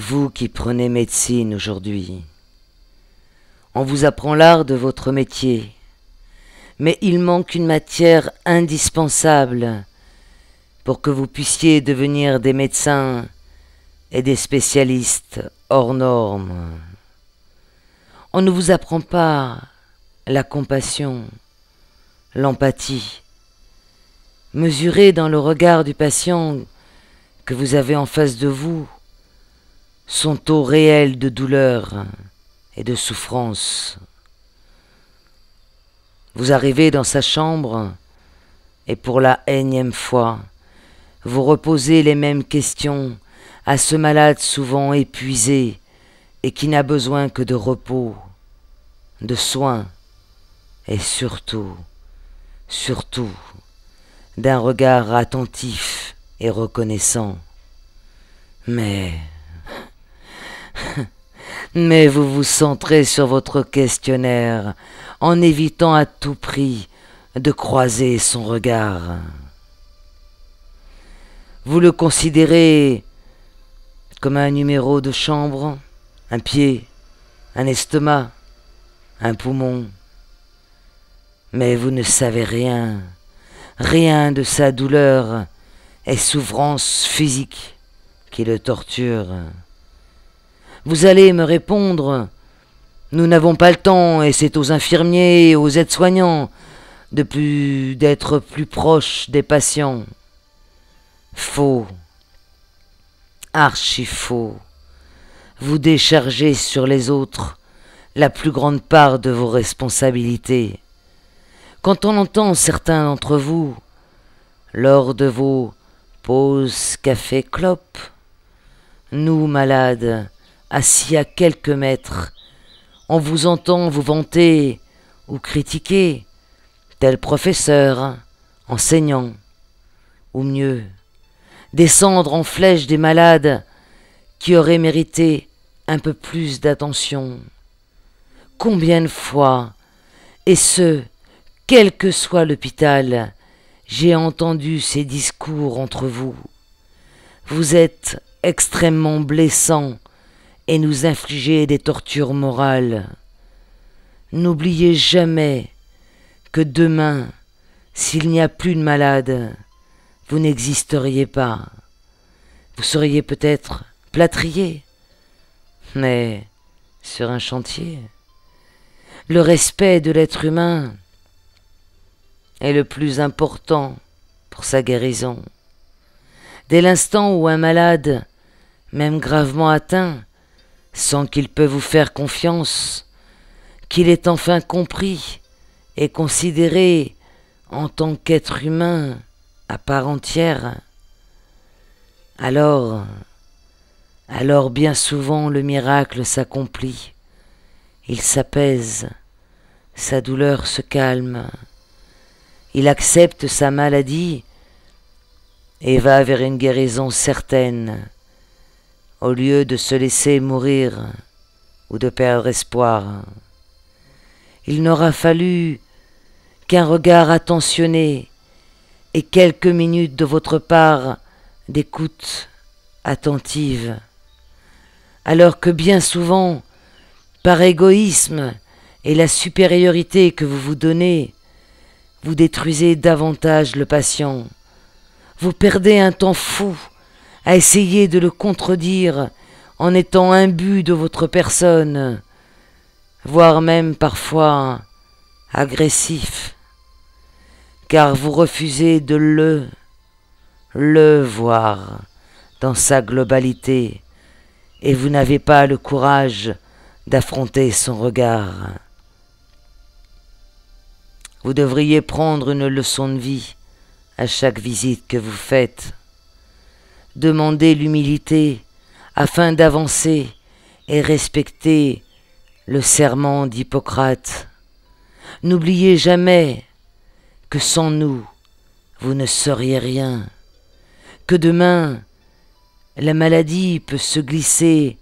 Vous qui prenez médecine aujourd'hui, on vous apprend l'art de votre métier, mais il manque une matière indispensable pour que vous puissiez devenir des médecins et des spécialistes hors normes. On ne vous apprend pas la compassion, l'empathie. Mesurez dans le regard du patient que vous avez en face de vous son taux réel de douleur et de souffrance. Vous arrivez dans sa chambre et pour la énième fois, vous reposez les mêmes questions à ce malade souvent épuisé et qui n'a besoin que de repos, de soins et surtout, d'un regard attentif et reconnaissant. Mais vous vous centrez sur votre questionnaire en évitant à tout prix de croiser son regard. Vous le considérez comme un numéro de chambre, un pied, un estomac, un poumon. Mais vous ne savez rien de sa douleur et souffrance physique qui le torture. Vous allez me répondre, nous n'avons pas le temps et c'est aux infirmiers et aux aides-soignants d'être plus proches des patients. Faux, archi faux. Vous déchargez sur les autres la plus grande part de vos responsabilités. Quand on entend certains d'entre vous, lors de vos pauses café-clope, nous malades, assis à quelques mètres, on vous entend vous vanter ou critiquer tel professeur, enseignant, ou mieux, descendre en flèche des malades qui auraient mérité un peu plus d'attention. Combien de fois, et ce, quel que soit l'hôpital, j'ai entendu ces discours entre vous. Vous êtes extrêmement blessants et nous infligez des tortures morales. N'oubliez jamais que demain, s'il n'y a plus de malades, vous n'existeriez pas. Vous seriez peut-être plâtrier, mais sur un chantier. Le respect de l'être humain est le plus important pour sa guérison. Dès l'instant où un malade, même gravement atteint, sent qu'il peut vous faire confiance, qu'il est enfin compris et considéré en tant qu'être humain à part entière, alors bien souvent le miracle s'accomplit. Il s'apaise, sa douleur se calme, il accepte sa maladie et va vers une guérison certaine, au lieu de se laisser mourir ou de perdre espoir. Il n'aura fallu qu'un regard attentionné et quelques minutes de votre part d'écoute attentive, alors que bien souvent, par égoïsme et la supériorité que vous vous donnez, vous détruisez davantage le patient. Vous perdez un temps fou à essayer de le contredire en étant imbu de votre personne, voire même parfois agressif, car vous refusez de le voir dans sa globalité et vous n'avez pas le courage d'affronter son regard. Vous devriez prendre une leçon de vie à chaque visite que vous faites. Demandez l'humilité afin d'avancer et respecter le serment d'Hippocrate. N'oubliez jamais que sans nous, vous ne seriez rien, que demain, la maladie peut se glisser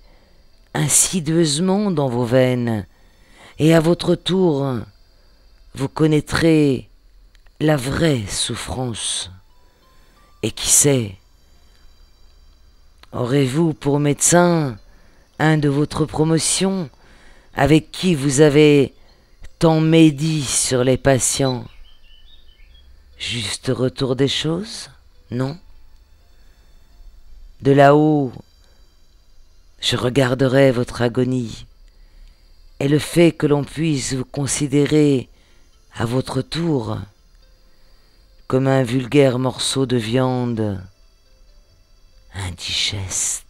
insidieusement dans vos veines, et à votre tour, vous connaîtrez la vraie souffrance. Et qui sait, aurez-vous pour médecin un de votre promotion, avec qui vous avez tant médit sur les patients. Juste retour des choses, non? De là-haut, je regarderai votre agonie, et le fait que l'on puisse vous considérer à votre tour comme un vulgaire morceau de viande indigeste.